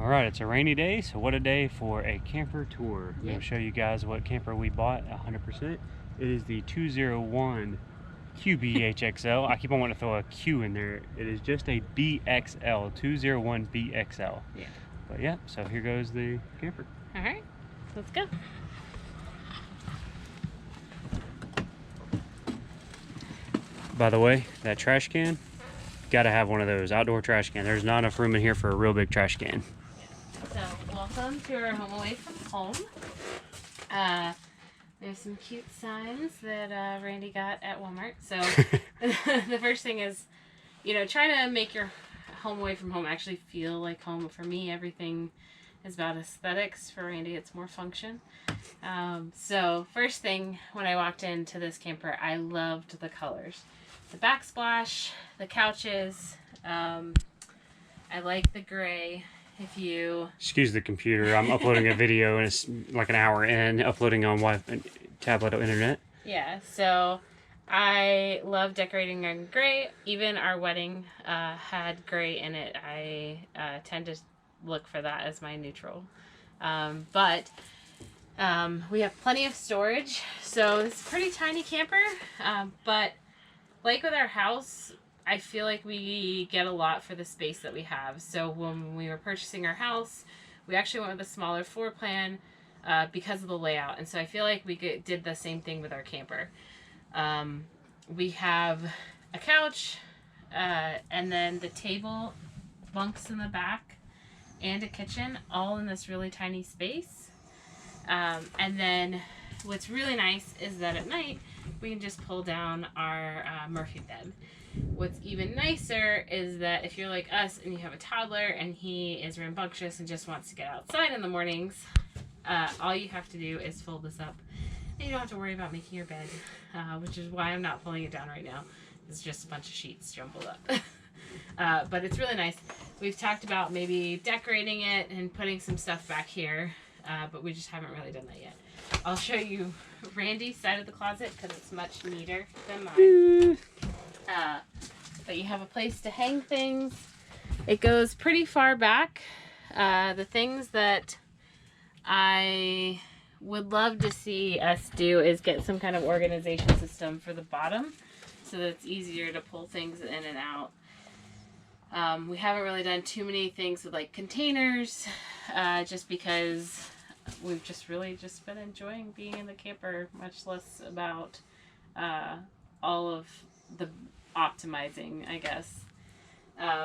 Alright, it's a rainy day, so what a day for a camper tour. I'm Yep. going to show you guys what camper we bought 100%. It is the 201 QBHXL. I keep on wanting to throw a Q in there. It is just a BXL, 201 BXL. Yeah. But yeah, so here goes the camper. Alright, let's go. By the way, that trash can, gotta have one of those outdoor trash cans. There's not enough room in here for a real big trash can. So, welcome to our home away from home. There's some cute signs that Randy got at Walmart. So, the first thing is, try to make your home away from home actually feel like home. For me, everything is about aesthetics. For Randy, it's more function. So, first thing, when I walked into this camper, I loved the colors. The backsplash, the couches, I like the gray. If you excuse the computer, I'm uploading a video and it's like an hour in, uploading on Wi-Fi, tablet or internet. Yeah, so I love decorating in gray. Even our wedding had gray in it. I tend to look for that as my neutral. But we have plenty of storage, so it's a pretty tiny camper, but like with our house, I feel like we get a lot for the space that we have. So when we were purchasing our house, we actually went with a smaller floor plan because of the layout. And so I feel like we did the same thing with our camper. We have a couch, and then the table, bunks in the back, and a kitchen, all in this really tiny space. And then what's really nice is that at night, we can just pull down our Murphy bed. What's even nicer is that if you're like us and you have a toddler and he is rambunctious and just wants to get outside in the mornings, all you have to do is fold this up. And you don't have to worry about making your bed, which is why I'm not pulling it down right now. It's just a bunch of sheets jumbled up. But it's really nice. We've talked about maybe decorating it and putting some stuff back here, but we just haven't really done that yet. I'll show you Randy's side of the closet because it's much neater than mine. But you have a place to hang things. It goes pretty far back. The things that I would love to see us do is get some kind of organization system for the bottom so that it's easier to pull things in and out. We haven't really done too many things with like containers, just because we've just been enjoying being in the camper, much less about all of the optimizing, I guess.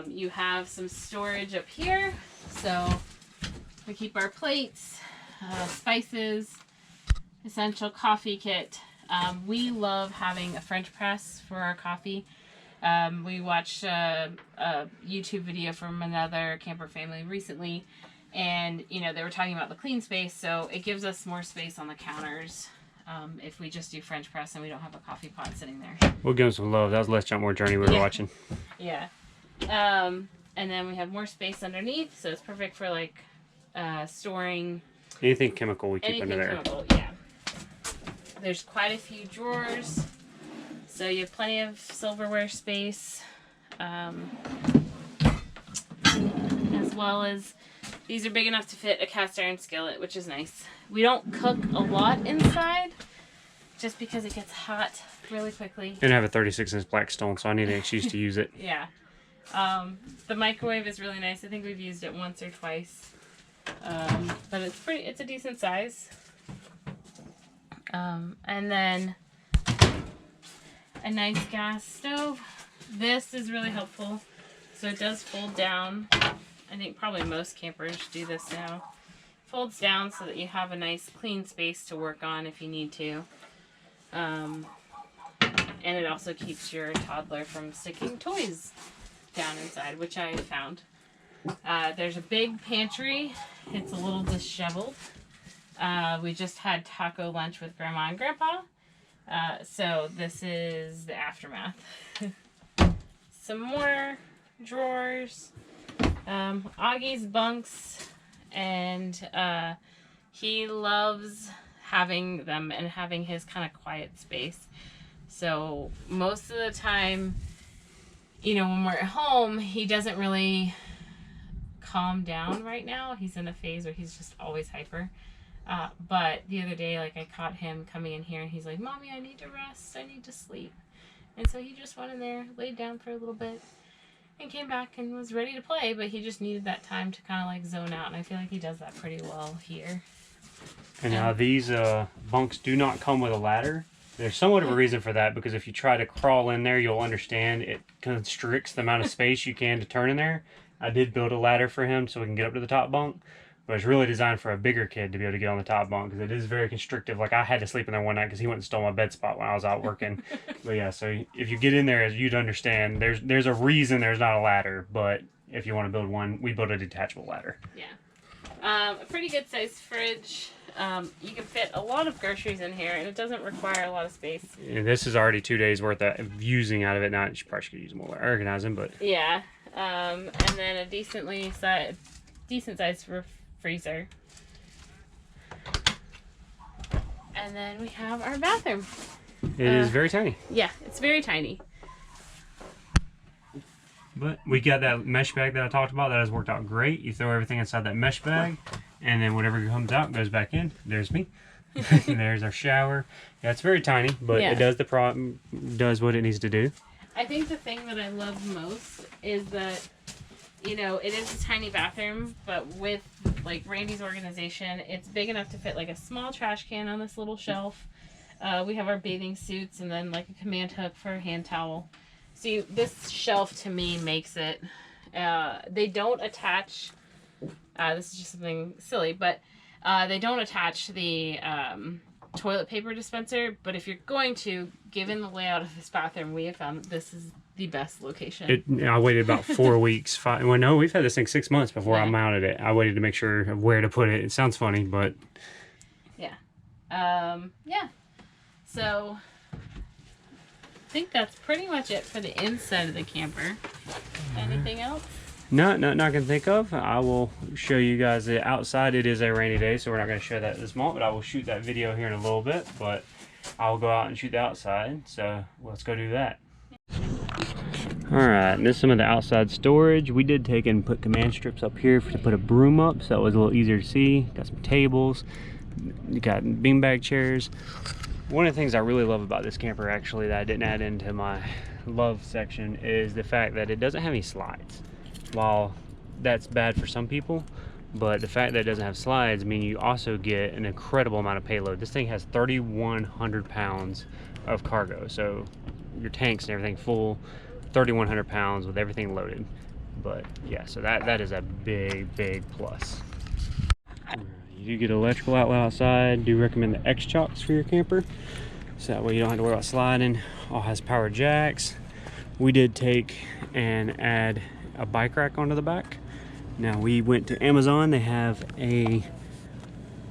You have some storage up here, so we keep our plates, spices, essential coffee kit. We love having a French press for our coffee. We watched a YouTube video from another camper family recently, and they were talking about the clean space, so it gives us more space on the counters if we just do French press and we don't have a coffee pot sitting there. We'll give them some love. That was Let's Jump More Journey we were watching. Yeah. And then we have more space underneath, so it's perfect for like storing anything chemical we keep under there. Chemical, yeah. There's quite a few drawers, so you have plenty of silverware space, as well as these are big enough to fit a cast iron skillet, which is nice. We don't cook a lot inside just because it gets hot really quickly. And I have a 36-inch Blackstone, so I need an excuse to use it. Yeah. The microwave is really nice. I think we've used it once or twice. But it's a decent size. And then a nice gas stove. This is really helpful. So it does fold down. I think probably most campers do this now. Folds down so that you have a nice clean space to work on if you need to. And it also keeps your toddler from sticking toys down inside, which I found. There's a big pantry. It's a little disheveled. We just had taco lunch with Grandma and Grandpa. So this is the aftermath. Some more drawers. Augie's bunks, and he loves having them and having his kind of quiet space. So most of the time, when we're at home, he doesn't really calmed down right now. He's in a phase where he's just always hyper. But the other day, like, I caught him coming in here and he's like, Mommy, I need to rest. I need to sleep. And so he just went in there, laid down for a little bit, and came back and was ready to play, but he just needed that time to kind of like zone out, and I feel like he does that pretty well here. And now these bunks do not come with a ladder. There's somewhat of a reason for that, because if you try to crawl in there, you'll understand it constricts the amount of space you can to turn in there. I did build a ladder for him so we can get up to the top bunk, but it's really designed for a bigger kid to be able to get on the top bunk, because it is very constrictive. Like, I had to sleep in there one night because he went and stole my bed spot when I was out working. But yeah, so if you get in there, you'd understand there's a reason there's not a ladder, but if you want to build one, we built a detachable ladder. Yeah. A pretty good sized fridge. You can fit a lot of groceries in here, and it doesn't require a lot of space. And this is already 2 days worth of using out of it. Now, you probably should use more organizing, but yeah. And then a decent sized freezer. And then we have our bathroom. It is very tiny. Yeah, it's very tiny. But we got that mesh bag that I talked about. That has worked out great. You throw everything inside that mesh bag, and then whatever comes out goes back in. There's me. And there's our shower. Yeah, it's very tiny, but it does does what it needs to do. I think the thing that I love most is that, you know, it is a tiny bathroom, but with like Randy's organization, it's big enough to fit like a small trash can on this little shelf. We have our bathing suits and then like a command hook for a hand towel. See, this shelf to me makes it, they don't attach, this is just something silly, but they don't attach the toilet paper dispenser, but if you're going to, given the layout of this bathroom, we have found that this is the best location. I waited about 4 weeks. Well, no, we've had this thing 6 months before I mounted it. I waited to make sure of where to put it. It sounds funny, but... Yeah. Yeah. So... I think that's pretty much it for the inside of the camper. Anything else? No, nothing I can think of. I will show you guys the outside. It is a rainy day, so we're not going to show that this moment, but I will shoot that video here in a little bit, but I'll go out and shoot the outside, so let's go do that. Alright, this is some of the outside storage. We did take and put command strips up here to put a broom up, so it was a little easier to see. Got some tables, you got beanbag chairs. One of the things I really love about this camper, actually, that I didn't add into my love section, is the fact that it doesn't have any slides. While that's bad for some people, but the fact that it doesn't have slides means you also get an incredible amount of payload. This thing has 3,100 pounds of cargo, so your tanks and everything full, 3,100 pounds with everything loaded. But yeah, so that is a big plus. You do get an electrical outlet outside. Do recommend the X-Chocks for your camper, so that way you don't have to worry about sliding. All has power jacks. We did take and add a bike rack onto the back. Now, we went to Amazon. They have a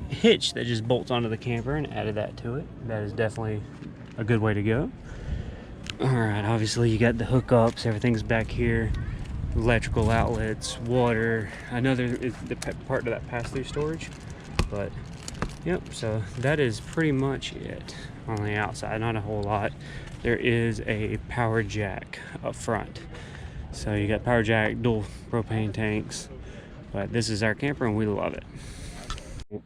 hitch that just bolts onto the camper, and added that to it. That is definitely a good way to go. All right, obviously you got the hookups. Everything's back here. Electrical outlets, water. I know there is the part of that pass-through storage, but yep, so that is pretty much it on the outside. Not a whole lot. There is a power jack up front, so you got power jack, dual propane tanks, but this is our camper and we love it.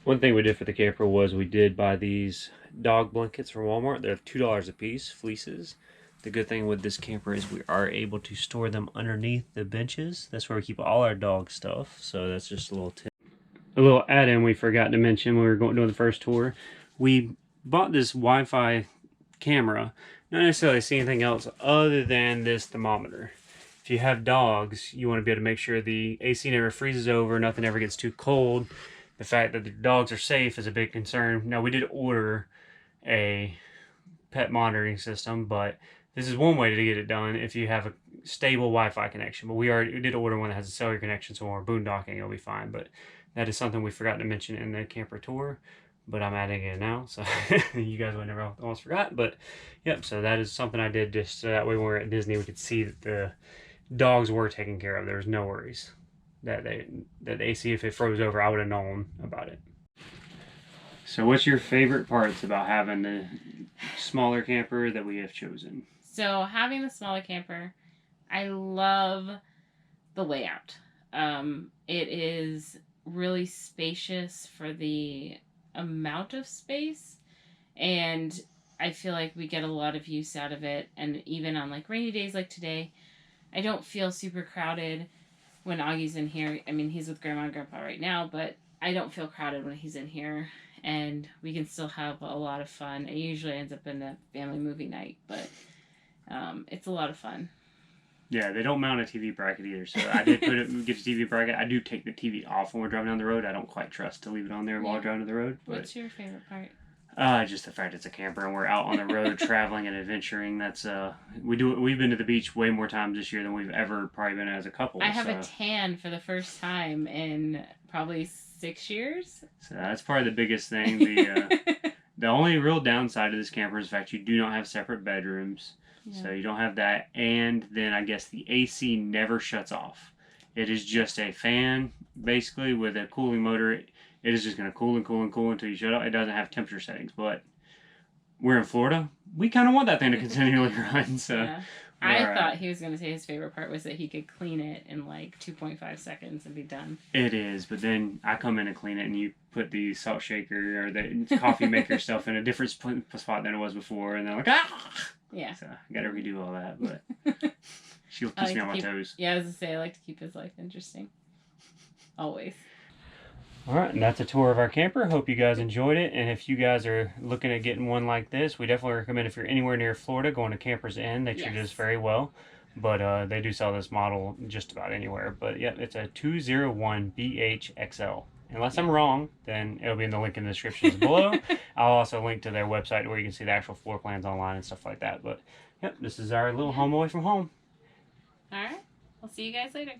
One thing we did for the camper was we did buy these dog blankets from Walmart. They're $2 a piece, fleeces. The good thing with this camper is we are able to store them underneath the benches. That's where we keep all our dog stuff, so that's just a little tip. A little add-in we forgot to mention when we were doing the first tour. We bought this Wi-Fi camera, not necessarily see anything else other than this thermometer. If you have dogs, you want to be able to make sure the AC never freezes over, nothing ever gets too cold. The fact that the dogs are safe is a big concern. Now, we did order a pet monitoring system, but this is one way to get it done if you have a stable Wi-Fi connection. But we did order one that has a cellular connection, so when we're boondocking, it'll be fine. But that is something we forgot to mention in the camper tour, but I'm adding it now, so you guys would never almost forgot. But yep, so that is something I did just so that way when we're at Disney, we could see that the dogs were taken care of. There was no worries that the AC, if it froze over, I would have known about it. So what's your favorite parts about having the smaller camper that we have chosen? So having the smaller camper, I love the layout. It is really spacious for the amount of space, and I feel like we get a lot of use out of it. And even on like rainy days like today, I don't feel super crowded when Augie's in here. I mean, he's with Grandma and Grandpa right now, but I don't feel crowded when he's in here. And we can still have a lot of fun. It usually ends up in a family movie night, but it's a lot of fun. Yeah, they don't mount a TV bracket either. So I did get a TV bracket. I do take the TV off when we're driving down the road. I don't quite trust to leave it on there while driving down the road. But, what's your favorite part? Just the fact it's a camper and we're out on the road traveling and adventuring. That's we've been to the beach way more times this year than we've ever probably been as a couple. I have a tan for the first time in probably 6 years. So that's probably the biggest thing. The only real downside of this camper is the fact you do not have separate bedrooms. Yeah. So you don't have that, and then I guess the AC never shuts off. It is just a fan, basically, with a cooling motor. It is just going to cool and cool and cool until you shut off. It doesn't have temperature settings, but we're in Florida. We kind of want that thing to continually run. So yeah. I thought he was going to say his favorite part was that he could clean it in like 2.5 seconds and be done. It is, but then I come in and clean it, and you put the salt shaker or the coffee maker stuff in a different spot than it was before, and they're like, ah! Yeah. So I got to redo all that, but she'll keep me on my toes. Yeah, I was going to say, I like to keep his life interesting. Always. All right, and that's a tour of our camper. Hope you guys enjoyed it. And if you guys are looking at getting one like this, we definitely recommend if you're anywhere near Florida, going to Campers Inn. They treat us very well. But they do sell this model just about anywhere. But yeah, it's a 201 BHXL. Unless I'm wrong, then it'll be in the link in the descriptions below. I'll also link to their website where you can see the actual floor plans online and stuff like that. But yep, this is our little home away from home. All right. We'll see you guys later.